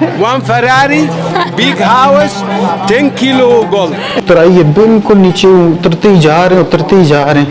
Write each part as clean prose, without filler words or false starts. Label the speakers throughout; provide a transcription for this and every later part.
Speaker 1: 1 Ferrari, big house, 10 kilo gold.
Speaker 2: तो ये बिल्कुल नीचे उतरते ही जा रहे हैं, उतरते ही जा रहे हैं।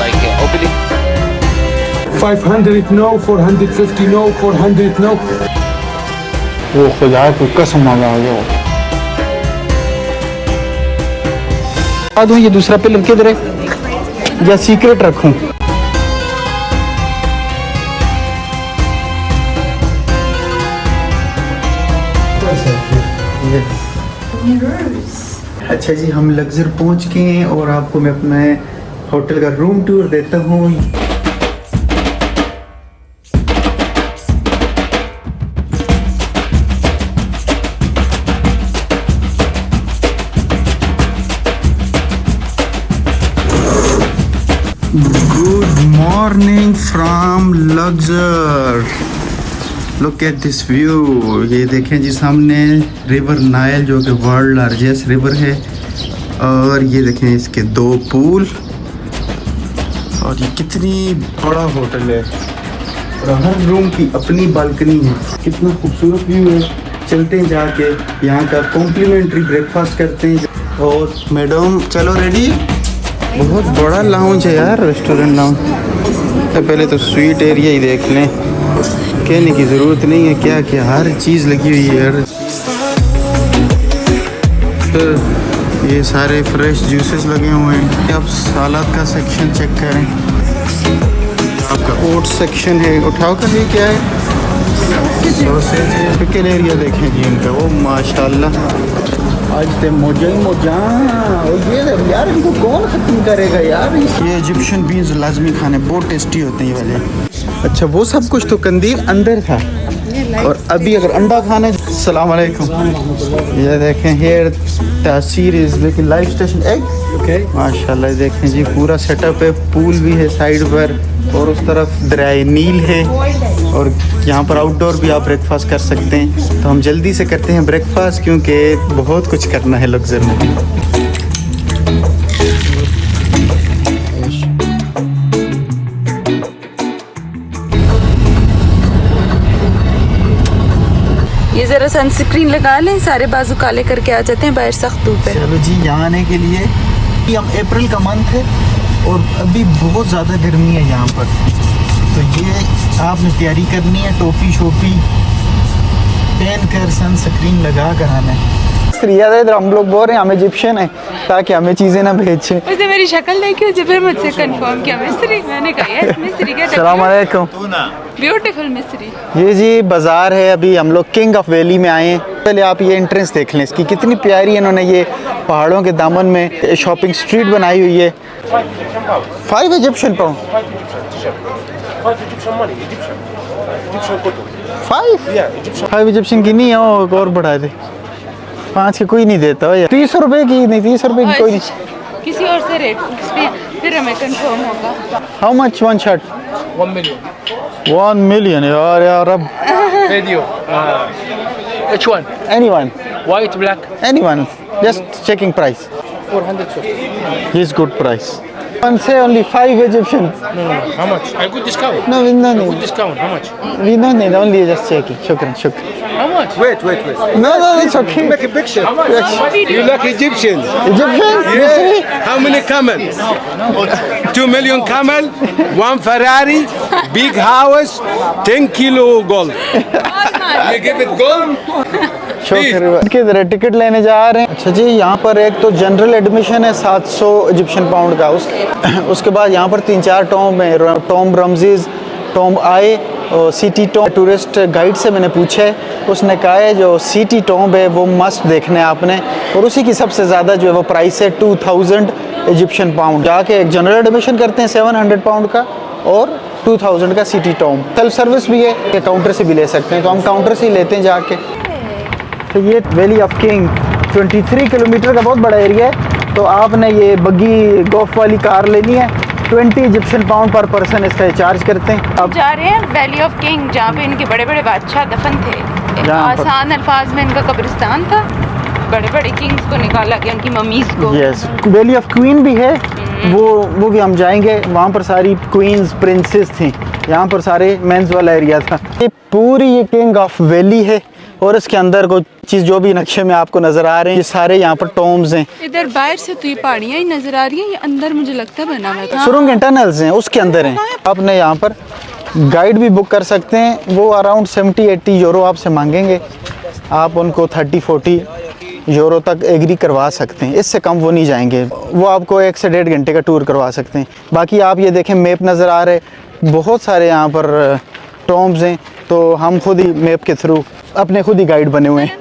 Speaker 3: like oblique
Speaker 1: 500 no, 450 no, 400 no.
Speaker 2: वो खुदा की कसम आ गया। बता दूं ये दूसरा पिलर किधर है या सीक्रेट रखूं? अच्छा जी, हम लग्जर पहुंच गए हैं और आपको मैं अपना होटल का रूम टूर देता हूँ। Good morning from Luxor. Look at this view. ये देखें जी सामने रिवर नाइल जो कि वर्ल्ड लार्जेस्ट रिवर है, और ये देखें इसके 2 पूल, और ये कितनी बड़ा होटल है और हर रूम की अपनी बालकनी है। कितना खूबसूरत व्यू है। चलते हैं जाके यहाँ का कॉम्प्लीमेंट्री ब्रेकफास्ट करते हैं। और मैडम चलो रेडी। बहुत बड़ा लाउंज है यार, रेस्टोरेंट लाउंज। तो पहले तो स्वीट एरिया ही देख लें, कहने की ज़रूरत नहीं है क्या क्या हर चीज़ लगी हुई है यार। तो ये सारे फ्रेश जूसेस लगे हुए हैं। अब सलाद का सेक्शन चेक करें। आपका ओट सेक्शन है। उठाओ का ये क्या है? पिकल एरिया देखें जी इनका। वो माशाल्लाह आज ते मोजा ही मोजा। और ये यार इनको कौन ख़त्म करेगा यार। ये इजिप्शियन बीन्स लाजमी खाने, बहुत टेस्टी होते हैं ये वाले। अच्छा वो सब कुछ तो कंदील अंदर था, और अभी अगर अंडा खाना है। अस्सलाम वालेकुम। ये देखें हेयर तासीर इज लेकिन लाइव स्टेशन एग। माशाल्लाह देखें जी पूरा सेटअप है। पूल भी है साइड पर, और उस तरफ दरियाए नील है, और यहाँ पर आउटडोर भी आप ब्रेकफास्ट कर सकते हैं। तो हम जल्दी से करते हैं ब्रेकफास्ट क्योंकि बहुत कुछ करना है लग्जर में।
Speaker 4: ये ज़रा सनस्क्रीन लगा लें, सारे बाजू काले करके आ जाते हैं, बाहर सख्त धूप है।
Speaker 2: चलो जी, यहाँ आने के लिए अब अप्रैल का मंथ है और अभी बहुत ज़्यादा गर्मी है यहाँ पर। तो ये आपने तैयारी करनी है, टोपी शोपी पहन कर सनस्क्रीन लगा कर आना है। इधर हम लोग बोल रहे हैं हम इजिप्शियन हैं ताकि हमें चीज़ें ना भेजें।
Speaker 4: उसने मेरी शक्ल देखी, उसे फिर मुझसे कंफर्म किया मिस्री। मैंने कहा यस मिस्री क्या।
Speaker 2: अस्सलाम वालेकुम।
Speaker 4: ब्यूटीफुल मिस्री।
Speaker 2: ये जी बाज़ार है। अभी हम लोग किंग ऑफ वैली में आए हैं। पहले आप ये एंट्रेंस देख लें इसकी, कितनी प्यारी इन्होंने ये पहाड़ों के दामन में शॉपिंग स्ट्रीट बनाई हुई है। 5 इजिप्शियन पाउंड। 5 इजिप्शियन की नहीं है, और बढ़ा दे। 5 की कोई नहीं देता है। 30 रुपए की नहीं, 30 रुपए की कोई नहीं।
Speaker 4: किसी और से रेट फिर हमें कंफर्म होगा।
Speaker 2: How much one shirt?
Speaker 5: 1 million.
Speaker 2: 1 million यार अब।
Speaker 5: Video. Which one?
Speaker 2: Anyone,
Speaker 5: White, black.
Speaker 2: anyone. Just checking price.
Speaker 5: 450.
Speaker 2: He's good price. One say only 5 Egyptian.
Speaker 5: No. How much? I good discount.
Speaker 2: No, we no
Speaker 5: Good
Speaker 2: need.
Speaker 5: discount. How much?
Speaker 2: We no need. Only just checking. Shukran.
Speaker 5: How much?
Speaker 1: Wait.
Speaker 2: No, it's okay.
Speaker 1: Make a picture.
Speaker 2: Yes.
Speaker 1: You like Egyptians?
Speaker 2: Egyptian?
Speaker 1: Yes. How many camels? 2 million camel, 1 Ferrari, big house, 10 kilo gold. You give it gold?
Speaker 2: शुक्र। किधर ticket लेने जा रहे हैं? अच्छा जी, यहाँ पर एक तो जनरल एडमिशन है 700 इजिप्शियन पाउंड का। उसके बाद यहाँ पर 3-4 टॉम्ब है। टॉम्ब रमजीज, टॉम्ब आए और सिटी टॉम्ब। टूरिस्ट गाइड से मैंने पूछा है, उसने कहा है जो सिटी टॉम्ब है वो मस्ट देखना है आपने, और उसी की सबसे ज़्यादा जो है वो प्राइस है 2000 इजिप्शियन पाउंड। जाके एक जनरल एडमिशन करते हैं 700 पाउंड का, और 2000 का सिटी टॉम्ब। सेल्फ सर्विस भी है, काउंटर से भी ले सकते हैं, तो हम काउंटर से ही लेते हैं जाके। तो ये वैली ऑफ किंग 23 किलोमीटर का बहुत बड़ा एरिया है। तो आपने ये बग्गी गोल्फ वाली कार लेनी है, 20 इजिप्शियन पाउंड पर पर्सन इसका चार्ज करते हैं।
Speaker 4: अब जा रहे हैं वैली ऑफ किंग, जहाँ पे इनके बड़े बड़े बादशाह दफन थे। आसान अल्फाज में इनका कब्रिस्तान था। बड़े बड़े किंग्स को निकाला गया, उनकी मम्मीज को।
Speaker 2: यस, वैली ऑफ क्वीन भी है, वो भी हम जाएंगे। वहाँ पर सारी क्वींस प्रिंसेस थी। यहाँ पर सारे मेंस वाला एरिया था। ये पूरी ये किंग ऑफ वैली है और इसके अंदर कोई चीज़ जो भी नक्शे में आपको नज़र आ रहे हैं ये सारे यहाँ पर टॉम्स हैं।
Speaker 4: इधर बाहर से तो ये पहाड़ियाँ ही नजर आ रही हैं, ये अंदर मुझे लगता है बना हुआ था।
Speaker 2: सुरंग टनल्स हैं उसके अंदर हैं। आपने यहाँ पर गाइड भी बुक कर सकते हैं, वो अराउंड 70-80 यूरो आपसे मांगेंगे, आप उनको 30-40 यूरो तक एग्री करवा सकते हैं, इससे कम वो नहीं जाएंगे। वो आपको 1 से 1.5 घंटे का टूर करवा सकते हैं। बाकी आप ये देखें मैप नज़र आ रहे, बहुत सारे यहाँ पर टॉम्स हैं, तो हम खुद ही मैप के थ्रू अपने खुद ही गाइड बने हुए हैं।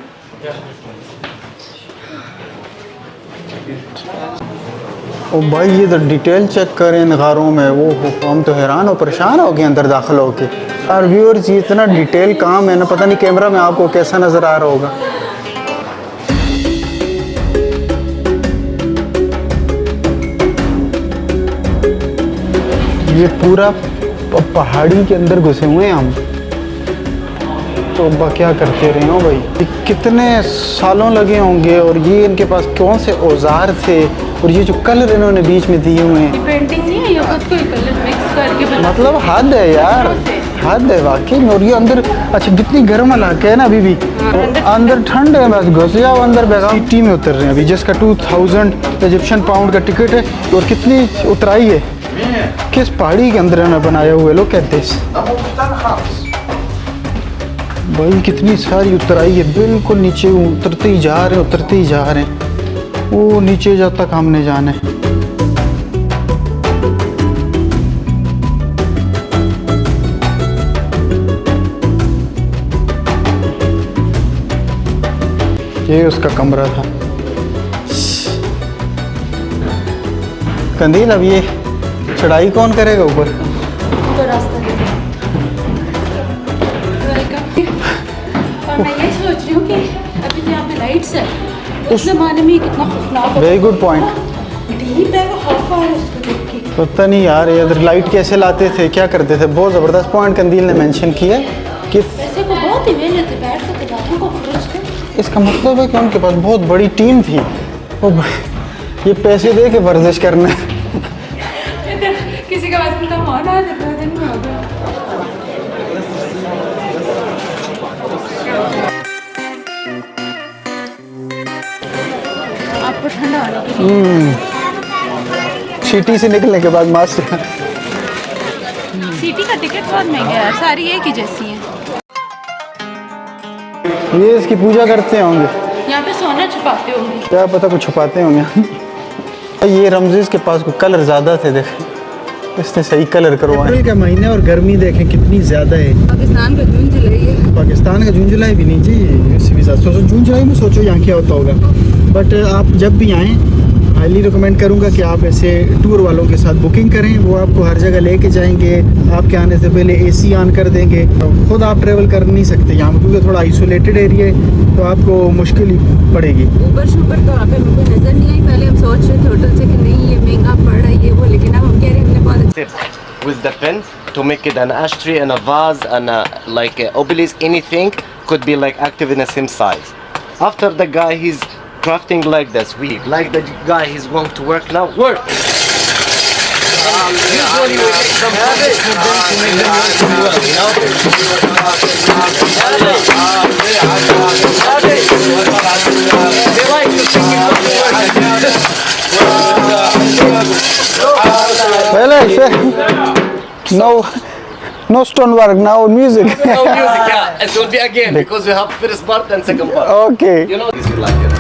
Speaker 2: ओ भाई ये तो डिटेल चेक करें इन गारों में, वो हम तो हैरान और परेशान हो गए अंदर दाखिल होके। और व्यूअर्स ये इतना डिटेल काम है ना, पता नहीं कैमरा में आपको कैसा नज़र आ रहा होगा। ये पूरा पहाड़ी के अंदर घुसे हुए हैं हम, तो अब्बा क्या करते रहे हो भाई। ये कितने सालों लगे होंगे और ये इनके पास कौन से औजार थे, और ये जो कलर इन्होंने बीच में दिए हुए हैं,
Speaker 4: पेंटिंग नहीं है, ये खुद कोई कलर मिक्स करके बना,
Speaker 2: मतलब हद है यार, हद है वाकई में। और ये अंदर अच्छा कितनी गर्म इलाका है ना अभी भी, अंदर ठंड है, बस घुस जाओ अंदर। बेगाम सिटी में उतर रहे हैं अभी, जिसका 2000 इजिप्शियन पाउंड का टिकट है। और कितनी उतराई है, किस पहाड़ी के अंदर इन्होंने बनाया हुआ है, लोग कहते हैं भाई कितनी सारी उतराई है, बिल्कुल नीचे उतरते ही जा रहे हैं, उतरते ही जा रहे हैं। वो नीचे जब तक हमने जाना है। ये उसका कमरा था। कंदील, अब ये चढ़ाई कौन करेगा ऊपर?
Speaker 4: और मैं ये सोच रही हूँ कि अभी जो यहाँ पे लाइट्स है उस ज़माने में कितना खौफनाक
Speaker 2: वेरी गुड पॉइंट।
Speaker 4: डीप है, वो खौफ आ रहा है उसको देख के।
Speaker 2: पता नहीं यार ये इधर लाइट कैसे लाते थे, क्या करते थे। बहुत ज़बरदस्त पॉइंट कंदील ने मेंशन किया कि
Speaker 4: वैसे को बहुत ही वेले थे, बैठ सकते रातों को खोजते।
Speaker 2: इसका मतलब है कि उनके पास बहुत बड़ी टीम थी। ओ भाई ये पैसे दे के वर्जिश करना
Speaker 4: किसी का वजन कम हो रहा है, तो दिन में हो गया। आपको ठंडा होने के लिए
Speaker 2: सिटी से निकलने के बाद मास्क।
Speaker 4: सिटी का टिकट बहुत महंगा है, सारी एक ही जैसी है।
Speaker 2: ये इसकी पूजा करते होंगे,
Speaker 4: यहाँ पे सोना छुपाते होंगे,
Speaker 2: क्या पता कुछ छुपाते होंगे। ये रमज़ीज़ के पास कोई कलर ज़्यादा थे, देखें इसने सही कलर करवाए। अप्रैल का महीना और गर्मी देखें कितनी ज़्यादा है।
Speaker 4: पाकिस्तान का जून जुलाई है,
Speaker 2: पाकिस्तान का जून जुलाई भी नहीं जी, इससे भी ज़्यादा। सोचो जून जुलाई में, सोचो यहाँ क्या होता होगा। बट आप जब भी आएँ हाईली रिकमेंड करूँगा कि आप ऐसे टूर वालों के साथ बुकिंग करें, वो आपको हर जगह लेके जाएंगे। आपके आने से पहले AC ऑन कर देंगे। खुद आप ट्रेवल कर नहीं सकते यहाँ पर क्योंकि थोड़ा आइसोलेटेड एरिया है, तो आपको मुश्किल ही पड़ेगी।
Speaker 4: ऊबर शूबर तो यहाँ पे हमको नज़र नहीं आई। पहले हम सोच रहे थे होटल से कि नहीं ये महंगा पड़ रहा है ये वो, लेकिन अब हम कह रहे हैं हमने बहुत
Speaker 3: with the pen to make it an ashtray and a vase and like a obelisk, anything could be like active in the same size. After the guy he's crafting like this, we like the guy he's going to work now, work. Usually we make some projects with them to make them work really well, you know? They like to think it's
Speaker 2: Well, I say, no stone work, now music.
Speaker 3: no music, yeah. It will be again because we have first part and second part.
Speaker 2: Okay.
Speaker 3: You know this you like it.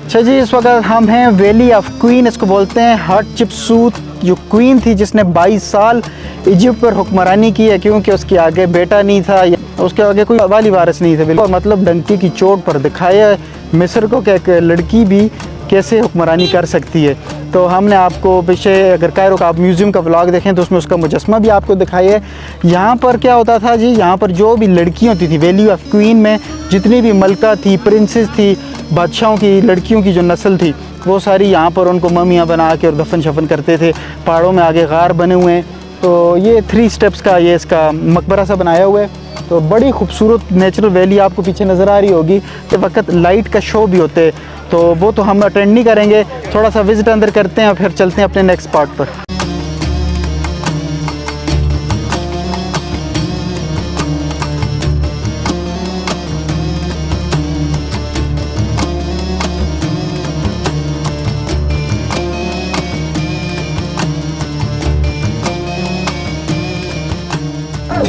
Speaker 2: अच्छा जी, इस वक्त हम हैं valley of queen, इसको बोलते हैं। हटशपसूत जो queen थी जिसने 22 साल इजिप्ट पर हुक्मरानी की है, क्योंकि उसके आगे बेटा नहीं था, उसके आगे कोई वाली वारिस नहीं था बिल्कुल। मतलब डंकी की चोट पर दिखाया मिस्र को कि एक लड़की भी कैसे हुक्मरानी कर सकती है। तो हमने आपको पीछे अगर कायरो का आप म्यूज़ियम का व्लॉग देखें तो उसमें उसका मुजस्मा भी आपको दिखाया है। यहाँ पर क्या होता था जी, यहाँ पर जो भी लड़कियाँ होती थी वैली ऑफ क्वीन में, जितनी भी मलका थी, प्रिंसेस थी, बादशाहों की लड़कियों की जो नस्ल थी, वो सारी यहाँ पर उनको ममियाँ बना के और दफन शफन करते थे। पहाड़ों में आगे गार बने हुए हैं, तो ये 3 स्टेप्स का ये इसका मकबरा सा बनाया हुआ है। तो बड़ी खूबसूरत नेचुरल वैली आपको पीछे नज़र आ रही होगी। कि वक्त लाइट का शो भी होते, तो वो तो हम अटेंड नहीं करेंगे, थोड़ा सा विज़िट अंदर करते हैं और फिर चलते हैं अपने नेक्स्ट पार्ट पर।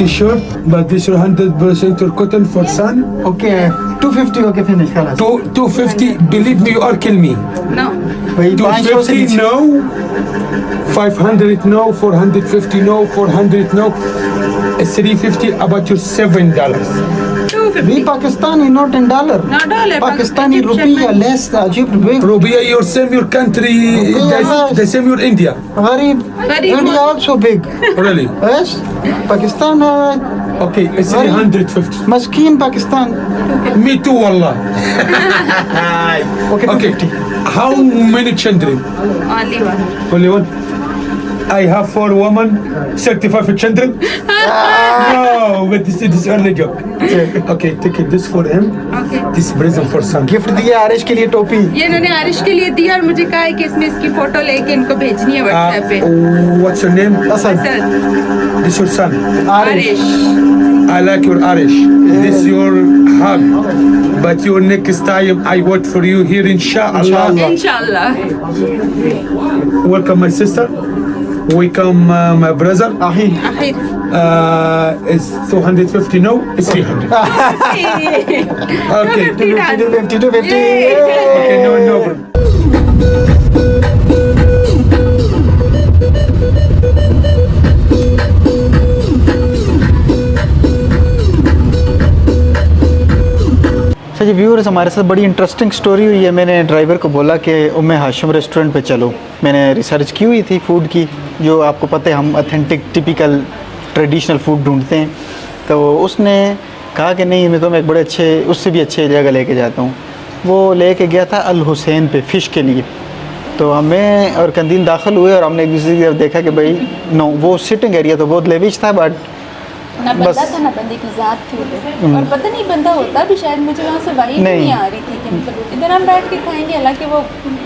Speaker 1: T-shirt, but this is 100% cotton for sun.
Speaker 2: Okay 250 okay finish खलास।
Speaker 1: 250. Believe me or kill me.
Speaker 4: No.
Speaker 2: भाई 500 से
Speaker 1: 250
Speaker 2: नीचे।
Speaker 1: no. 500 no. 450 no. 400 no. 350 about your $7.
Speaker 4: 250.
Speaker 2: We Pakistani, not in dollar.
Speaker 4: Not dollar,
Speaker 2: Pakistani
Speaker 4: Egyptian
Speaker 2: rupee या
Speaker 4: money.
Speaker 2: less अजीब रुपए।
Speaker 1: Rubia, your same your country. The same your India.
Speaker 2: गरीब।
Speaker 4: Very
Speaker 2: India
Speaker 4: good.
Speaker 2: also big.
Speaker 1: Really?
Speaker 2: Yes. Pakistan
Speaker 1: Okay, it's 350.
Speaker 2: Maskeen Pakistan.
Speaker 1: Me too, wallah.
Speaker 2: Okay,
Speaker 1: Okay.
Speaker 2: 250.
Speaker 1: How many children?
Speaker 4: Only one.
Speaker 1: Only one. I have 4 women, 35 children. No, but this is only joke. Okay, take it. This for him.
Speaker 4: Okay.
Speaker 1: This present for son.
Speaker 2: Gift दिया आरिश के लिए टोपी।
Speaker 4: ये इन्होंने आरिश के लिए दिया और मुझे कहा है कि इसमें इसकी फोटो लेके इनको भेजनी है व्हाट्सएप पे।
Speaker 1: What's your name?
Speaker 2: Asad.
Speaker 4: Sir
Speaker 1: This your son.
Speaker 2: Aarish.
Speaker 4: Aarish.
Speaker 1: I like your Arish. This your hug. But your next time I wait for you here, inshallah.
Speaker 4: इंशाल्लाह।
Speaker 1: Welcome, my sister. Welcome, my brother.
Speaker 2: आही।
Speaker 4: आखिर।
Speaker 1: It's 250 no, it's 300. Okay.
Speaker 2: 250 250।
Speaker 1: Okay, no problem.
Speaker 2: Sir ji viewers, हमारे साथ बड़ी interesting story हुई है। मैंने driver को बोला कि उम्मे हाशिम रेस्टोरेंट पे चलो। मैंने रिसर्च की हुई थी फूड की, जो आपको पता है हम ऑथेंटिक टिपिकल ट्रेडिशनल फूड ढूंढते हैं। तो उसने कहा कि नहीं, मैं तो एक बड़े अच्छे, उससे भी अच्छे जगह लेके जाता हूँ। वो लेके गया था अल हुसैन पे फ़िश के लिए। तो हमें और कंदील दाखिल हुए और हमने एक दूसरे की तरफ देखा कि भाई नो, वो सिटिंग एरिया तो बहुत लेविश था, बट
Speaker 6: ना
Speaker 2: बस।
Speaker 6: बंदा था ना बंदे की जात थी उधर। और पता नहीं बंदा होता भी शायद, मुझे वहाँ से वाइब
Speaker 2: नहीं।
Speaker 6: नहीं आ रही थी कि मतलब इधर हम बैठ के खाएंगे, हालांकि वो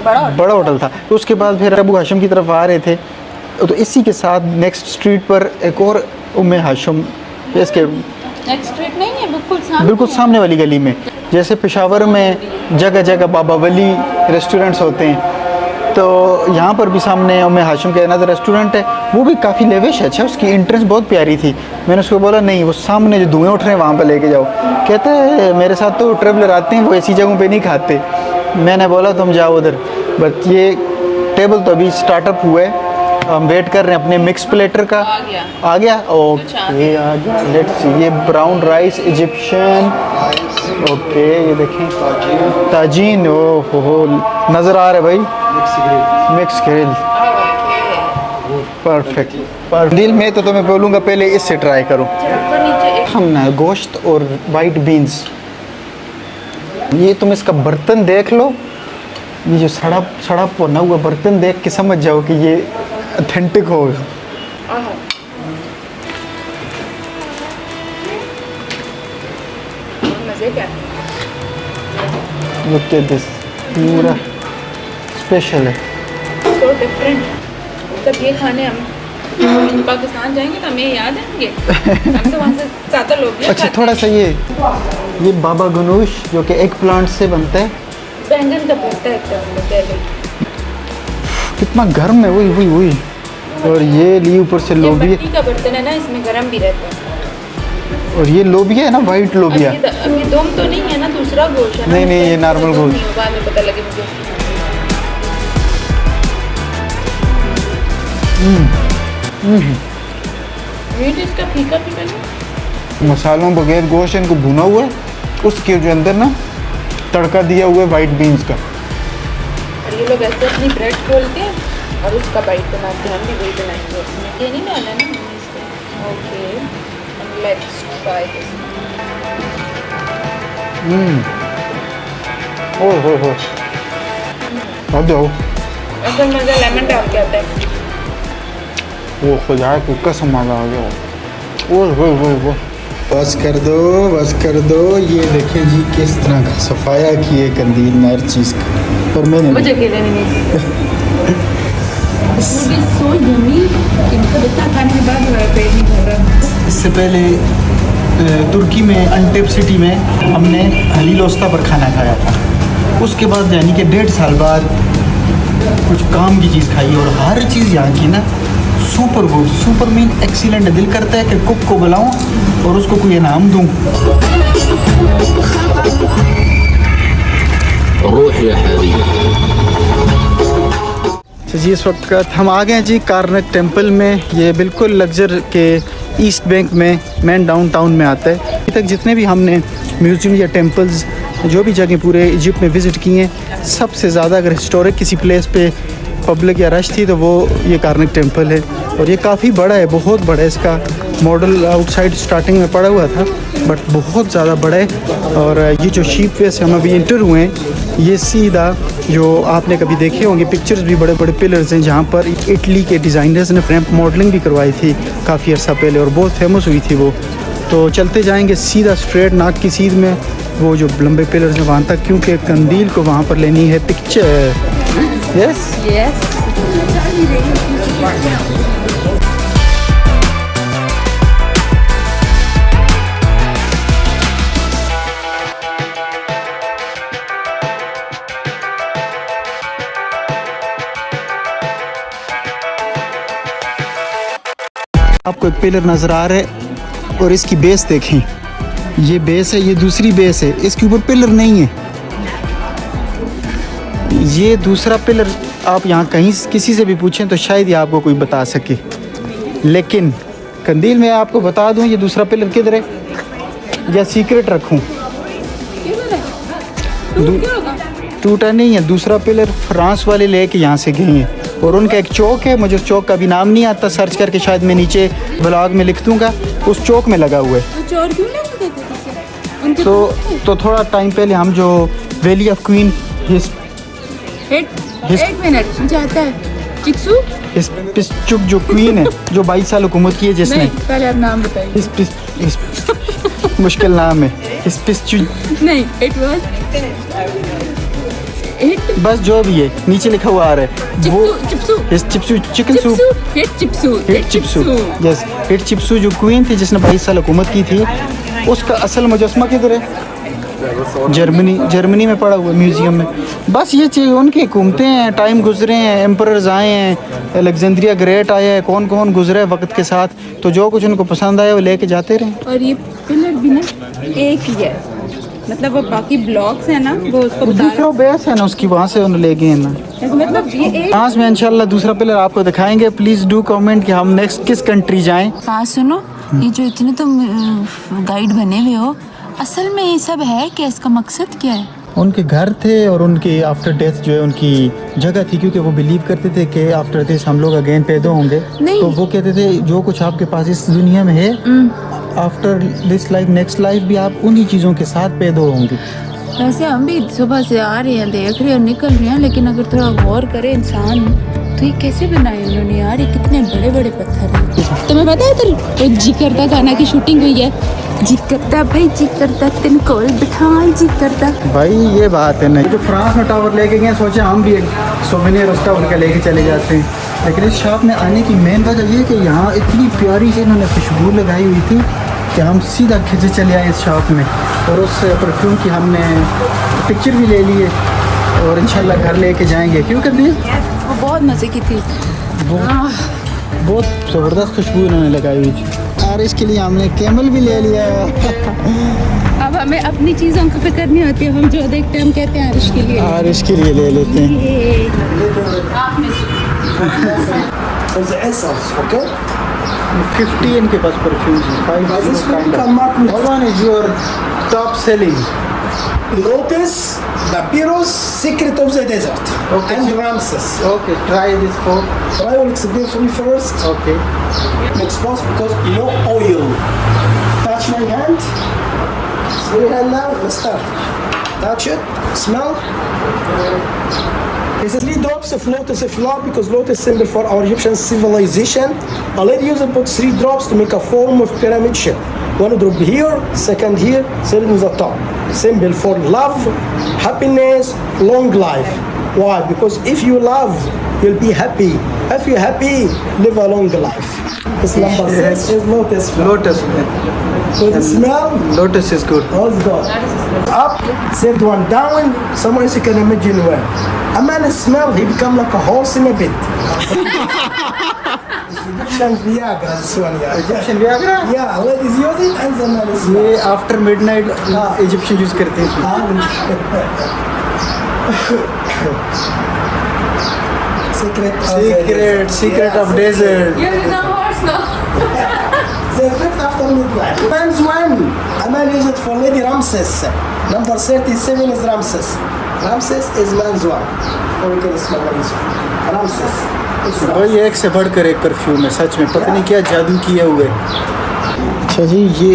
Speaker 6: बड़ा
Speaker 2: होटल था। तो उसके बाद फिर अबू हाशिम की तरफ आ रहे थे, तो इसी के साथ नेक्स्ट स्ट्रीट पर एक और उम्मे हाशिम, इसके
Speaker 6: नेक्स्ट स्ट्रीट नहीं है, बिल्कुल
Speaker 2: सामने वाली गली में। जैसे पेशावर में जगह जगह बाबा वली रेस्टोरेंट्स होते हैं, तो यहाँ पर भी सामने उम्मे हाशिम का अनदर रेस्टोरेंट है, वो भी काफ़ी लेविश है। अच्छा, उसकी एंट्रेंस बहुत प्यारी थी। मैंने उसको बोला नहीं, वो सामने जो धुएँ उठ रहे हैं वहाँ पर लेके जाओ। कहते हैं मेरे साथ तो ट्रेवलर आते हैं, वो ऐसी जगहों पे नहीं खाते। मैंने बोला तुम जाओ उधर। बट ये टेबल तो अभी स्टार्टअप हुआ है, हम वेट कर रहे हैं अपने मिक्स प्लेटर का। आ गया ओके, आ गया। लेट्स सी, ये ब्राउन राइस इजिप्शियन। ओके, ये देखें ताजीन, ओ हो नज़र आ रहा है भाई, मिक्स ग्रिल। परफेक्ट। दिल में तो मैं बोलूँगा पहले इससे ट्राई करो। हम ना गोश्त और वाइट बीन्स, ये तुम इसका बर्तन देख लो, ये जो सड़ा बना हुआ बर्तन देख के समझ जाओ कि ये ऑथेंटिक होगा। Look at this, पूरा स्पेशल है।
Speaker 4: So different. तब ये खाने हम पाकिस्तान जाएंगे तो हमें याद आएंगे। हम तो वहाँ से ज़्यादा लोग भी
Speaker 2: अच्छा,
Speaker 4: खाते
Speaker 2: थोड़ा सा ये बाबा गनूश जो कि एग प्लांट से बनता है,
Speaker 4: हैं। बैंगन का भरता है एकदम।
Speaker 2: कितना गर्म है, वही। और ये लिए ऊपर से
Speaker 4: ये
Speaker 2: लोबिया,
Speaker 4: मिट्टी का बर्तन है ना, इसमें गर्म भी रहता है।
Speaker 2: और ये लोबिया है ना, वाइट लोबिया।
Speaker 4: अब ये दम तो नहीं है ना, दूसरा गोश्त है ना।
Speaker 2: नहीं, ये नॉर्मल गोश्त।
Speaker 4: नहीं, बाद में पता लगे मुझे। मीट इसका फीका नहीं।
Speaker 2: मसालों बगैर गोश्त इनको भुना हुआ है, उसके जो अंदर ना तड़का दिया हुआ है वाइट बीन्स का।
Speaker 4: और ये लोग ऐसे अपनी ब्रेड खोलते हैं और उसका बाइट बनाते हैं, हम भी वही बनाएंगे। उसमें ये नहीं डालना ना इसमें। Okay, let's try this.
Speaker 2: हो अब जाओ
Speaker 4: असल मजा लेमन डाल के आता है।
Speaker 2: वो खुदा को कसम आ गया वो बस कर दो। ये देखें जी किस तरह का सफाया किए कंदील में हर चीज़ का। और मैंने
Speaker 4: मुझे अकेले नहीं सो यमी इनको इतना खाने के बाद मेरा पेट नहीं भर रहा।
Speaker 2: इससे पहले तुर्की में अंटेप सिटी में हमने हलील ओस्ता पर खाना खाया था। उसके बाद यानी कि 1.5 साल बाद कुछ काम की चीज़ खाई और हर चीज़ यहाँ की ना super good, super mean excellent. दिल करता है कि कुक को बुलाऊं और उसको कोई इनाम दूं। जी इस वक्त हम आ गए हैं जी कारनक टेम्पल में। ये बिल्कुल लग्जर के ईस्ट बैंक में मेन डाउनटाउन में आता है। अभी तक जितने भी हमने म्यूज़ियम या टेम्पल्स जो भी जगह पूरे इजिप्ट में विज़िट किए हैं, सबसे ज़्यादा अगर हिस्टोरिक किसी प्लेस पे पब्लिक या रश थी तो वो ये कारनक टेम्पल है। और ये काफ़ी बड़ा है, बहुत बड़ा है। इसका मॉडल आउटसाइड स्टार्टिंग में पड़ा हुआ था बट बहुत ज़्यादा बड़ा है। और ये जो शीप वे से हम अभी इंटर हुए हैं, ये सीधा जो आपने कभी देखे होंगे पिक्चर्स भी, बड़े बड़े पिलर्स हैं जहाँ पर इटली के डिज़ाइनर्स ने फ्रैम्प मॉडलिंग भी करवाई थी काफ़ी अर्सा पहले और बहुत फेमस हुई थी वो। तो चलते जाएंगे सीधा स्ट्रेट नाक की सीध में वो जो लंबे पिलर्स हैं वहाँ तक, क्योंकि कंदील को वहाँ पर लेनी है पिक्चर। यस आपको एक पिलर नज़र आ रहा है और इसकी बेस देखें। ये बेस है, ये दूसरी बेस है, इसके ऊपर पिलर नहीं है। ये दूसरा पिलर आप यहाँ कहीं किसी से भी पूछें तो शायद ये आपको कोई बता सके, लेकिन कंदील में आपको बता दूँ ये दूसरा पिलर किधर है या सीक्रेट रखूँ। टूटा नहीं है, दूसरा पिलर फ्रांस वाले लेके यहाँ से गए हैं और उनका एक चौक है, मुझे उस चौक का भी नाम नहीं आता, सर्च करके शायद मैं नीचे ब्लॉग में लिख दूँगा। उस चौक में लगा हुआ है। तो थोड़ा टाइम पहले हम जो वैली ऑफ क्वीन
Speaker 6: एक मिनट मुझे आता है
Speaker 2: हिस्पैनिक जो क्वीन है जो 22 साल हुकूमत की है जिसने,
Speaker 6: नहीं पहले आप नाम बताइए।
Speaker 2: मुश्किल नाम है हिस्पैनिक
Speaker 6: नहीं इट वाज
Speaker 2: बस जो भी है नीचे लिखा हुआ आ रहा है वो चिप्सू चिकन सूप हिट चिप्सू जो क्वीन थी जिसने 22 साल हुकूमत की थी, उसका असल मुजस्मा किधर है? जर्मनी में पड़ा हुआ म्यूज़ियम में। बस ये चीज़ उनकी हुकूमतें हैं, टाइम गुजरे हैं, एम्परर्स आए हैं, अलेक्जेंड्रिया ग्रेट आया है, कौन कौन गुजरे है वक्त के साथ, तो जो कुछ उनको पसंद आया वो लेके जाते रहे।
Speaker 6: और ये पिलर भी ना एक ही है, मतलब वो बाकी ब्लॉक्स है ना वो उसको
Speaker 2: दूसरा बेस है ना उसकी, वहाँ से उन्हें ले गए हैं ना।
Speaker 6: मतलब ये एक
Speaker 2: आज में इंशाल्लाह दूसरा पिलर आपको दिखाएंगे। प्लीज़ डू कमेंट कि हम नेक्स्ट किस कंट्री जाएं।
Speaker 7: हाँ सुनो, ये जो इतने तुम गाइड बने हुए हो, असल में ये सब है क्या? इसका मकसद क्या है?
Speaker 2: उनके घर थे और उनके आफ्टर डेथ जो है उनकी जगह थी, क्योंकि वो बिलीव करते थे कि आफ्टर दिस हम लोग अगेन पैदा होंगे। तो वो कहते थे जो कुछ आपके पास इस दुनिया में है, after this life next life भी आप उन्हीं चीज़ों के साथ पैदा होंगे।
Speaker 7: वैसे हम भी सुबह से आ रहे हैं, देख रहे हैं, निकल रहे हैं, लेकिन अगर थोड़ा गौर करे इंसान तो ये कैसे बनाए उन्होंने यार? ये कितने बड़े बड़े पत्थर हैं। तुम्हें पता है तो जी करता गाना की शूटिंग हुई है। जी करता भाई, जी करता तेन कोल बिठाई, जी करता
Speaker 2: भाई ये बात है नहीं। जो फ्रांस में टावर लेके गए, सोचे हम भी एक सोवेनियर उस टावर का लेके चले जाते हैं, लेकिन इस शॉप में आने की मेन वजह ये कि यहाँ इतनी प्यारी से इन्होंने खुशबू लगाई हुई थी कि हम सीधा खिंचे चले आए इस शॉप में, और उस परफ्यूम की हमने पिक्चर भी ले लिए और इंशाल्लाह घर लेके जाएंगे। क्यों कर दिए?
Speaker 7: वो बहुत मज़े की थी,
Speaker 2: बहुत ज़बरदस्त खुशबू इन्होंने लगाई हुई थी। और इसके लिए हमने कैमल भी ले लिया।
Speaker 6: अब हमें अपनी चीज़ों की फिक्र नहीं होती, हम जो देखते हैं हम कहते हैं आरिश के लिए,
Speaker 2: और इसके लिए ले लेते हैं।
Speaker 8: Okay?
Speaker 2: 50 इनके पास परफ्यूम्स हैं, 5 one is your top selling.
Speaker 8: Lotus, Papyrus, Secret of the Desert,
Speaker 2: Okay.
Speaker 8: and Ramses.
Speaker 2: Okay, try this for.
Speaker 8: I will explain for you first.
Speaker 2: Okay.
Speaker 8: Next boss, because no oil. Touch my hand. Smell your hand now. Let's start. Touch it. Smell. This is 3 drops of lotus flower because lotus symbol for our Egyptian civilization. A lady user put 3 drops to make a form of pyramid shape. 1 drop here, second here, third in the top. Symbol for love, happiness, long life. Why? Because if you love, you'll be happy. If you're happy, live a long life. This number 6 is lotus flower.
Speaker 2: Lotus
Speaker 8: So the smell,
Speaker 2: lotus is good
Speaker 8: all's good. Up, third one down. Someone else you can imagine where. A man smell, he become like a horse in a bit. Egyptian Viagra, this one, yeah.
Speaker 2: Egyptian Viagra
Speaker 8: Yeah, ladies use it and the man smell.
Speaker 2: ये after midnight Egyptian use करते हैं secret of desert
Speaker 8: The fifth after midnight. Man's one. A man use it for Lady Ramses. Number 37 is Ramses. Ramses is man's one. Or we can smell this one. Ramses. It's
Speaker 2: भाई
Speaker 8: Ramses.
Speaker 2: एक से बढ़कर एक perfume है सच में पता नहीं क्या जादू किए हुए अच्छा जी ये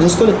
Speaker 8: Just call it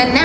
Speaker 7: नन्ना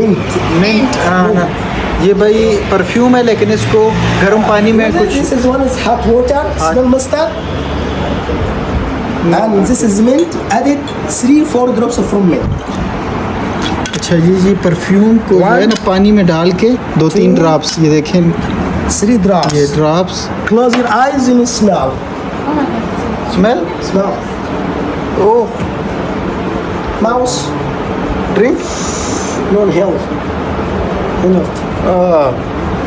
Speaker 8: Mint.
Speaker 2: मिंट ये भाई परफ्यूम है लेकिन इसको गर्म पानी में कुछ
Speaker 8: This is one is hot water. Smell mustard. And this is mint. Added 3-4 drops of from mint.
Speaker 2: अच्छा जी परफ्यूम को जो है ना पानी में डाल के 2-3 ड्रॉप्स ये देखें
Speaker 8: 3 drops.
Speaker 2: ये drops
Speaker 8: Close your eyes and smell.
Speaker 2: Smell
Speaker 8: Smell.
Speaker 2: Oh
Speaker 8: Mouse.
Speaker 2: Drink
Speaker 8: No inhale. Inhale.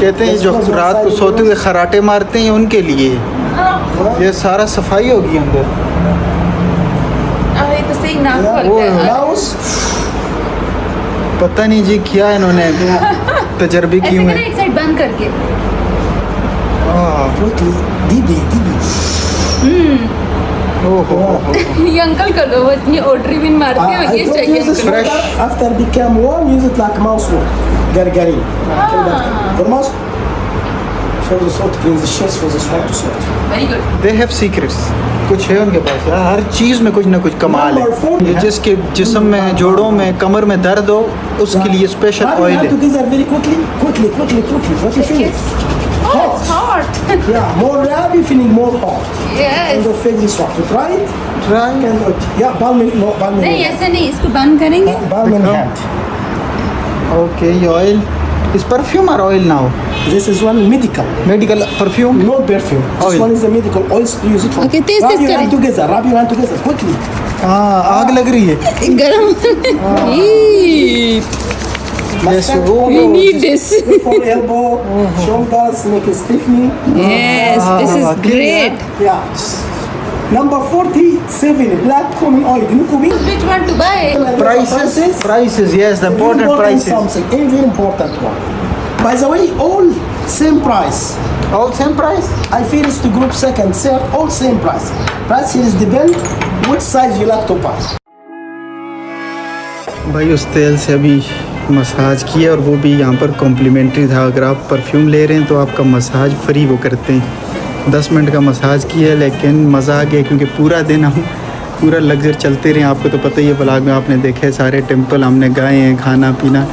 Speaker 2: कहते हैं जो रात को सोते हुए खराटे मारते हैं उनके लिए ये सारा सफाई होगी अंदर
Speaker 7: अरे तो सही नाक
Speaker 2: वो
Speaker 7: खोलते हैं
Speaker 8: Mouse.
Speaker 2: पता नहीं जी क्या इन्होंने तजर्बे
Speaker 7: ऐसे
Speaker 2: किए हुए
Speaker 7: करें एक साइड बंद करके
Speaker 8: Quickly. Deeply.
Speaker 2: ओहो
Speaker 7: ये अंकल कर दो वो इतनी ओटरी भी मारते हैं
Speaker 8: I
Speaker 7: ये
Speaker 8: don't
Speaker 7: चाहिए
Speaker 8: use this
Speaker 2: Fresh.
Speaker 8: water. After become warm, use it like mouse water. Gargarin. For mouse. For the salt, cleans the chest for the salt to salt.
Speaker 7: Very good
Speaker 2: they have secrets कुछ है उनके पास यार हर चीज़ में कुछ ना कुछ कमाल है ये जिसके जिस्म में जोड़ों में कमर में दर्द हो उसके लिए special
Speaker 8: Rub your
Speaker 2: oil
Speaker 8: hand
Speaker 2: है
Speaker 8: together very quickly. What you feel? Hot.
Speaker 7: Hot
Speaker 8: Yeah, more rub, you feeling more hot. And
Speaker 7: yes
Speaker 8: the face is hot. You try it?
Speaker 2: Try
Speaker 8: Can do it. Yeah, balm in
Speaker 7: नहीं
Speaker 8: hand.
Speaker 7: ऐसे नहीं इसको बंद करेंगे
Speaker 8: Balm in hand.
Speaker 2: Okay ये oil इस perfume और oil ना हो
Speaker 8: This is one medical.
Speaker 2: Medical perfume
Speaker 8: No perfume. This
Speaker 2: Oil.
Speaker 8: one is the medical oils to use it for.
Speaker 7: Okay, taste
Speaker 8: Rub
Speaker 7: this
Speaker 8: your hand
Speaker 7: करें.
Speaker 8: together. Rub your hand together quickly.
Speaker 2: हाँ आग लग रही है
Speaker 7: गरम
Speaker 2: Yes,
Speaker 7: we need this
Speaker 8: For elbow, shoulders, make it stiffening.
Speaker 7: yes this is great
Speaker 8: Yeah. Number 47, black cumin oil. You know cumin?
Speaker 7: which one to buy
Speaker 2: prices yes the important prices
Speaker 8: Something very important one. By the way, all same price.
Speaker 2: all same price
Speaker 8: I feel it's the group second, third, all same price. Price here is depend which size you like to buy.
Speaker 2: भाई उस तेल से अभी massage किया और वो भी यहाँ पर कॉम्प्लीमेंट्री था अगर आप परफ्यूम ले रहे हैं तो आपका मसाज फ्री वो करते हैं 10 मिनट का मसाज किया लेकिन मज़ा आ गया क्योंकि पूरा दिन हम पूरा लग्जर चलते रहे आपको तो पता ही है ब्लॉग में आपने देखे सारे टेंपल हमने गाए हैं खाना पीना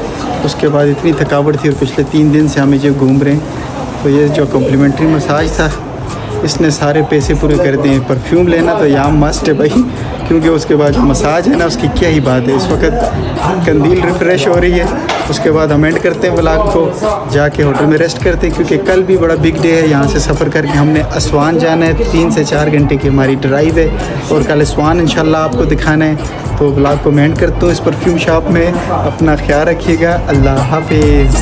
Speaker 2: उसके बाद इतनी थकावट थी और पिछले 3 दिन से हम जो घूम रहे हैं तो ये जो कॉम्प्लीमेंट्री मसाज था इसने सारे पैसे पूरे कर दिए परफ्यूम लेना तो यहाँ मस्ट है भाई क्योंकि उसके बाद जो मसाज है ना उसकी क्या ही बात है इस वक्त कंदील रिफ्रेश हो रही है उसके बाद हम एंड करते हैं व्लॉग को जाके होटल में रेस्ट करते हैं क्योंकि कल भी बड़ा बिग डे है यहाँ से सफ़र करके हमने असवान जाना है 3 से 4 घंटे की हमारी ड्राइव है और कल असवान इंशाल्लाह आपको दिखाना है तो व्लॉग को मैं एंड करता हूँ इस परफ्यूम शॉप में अपना ख्याल रखिएगा अल्लाह हाफिज़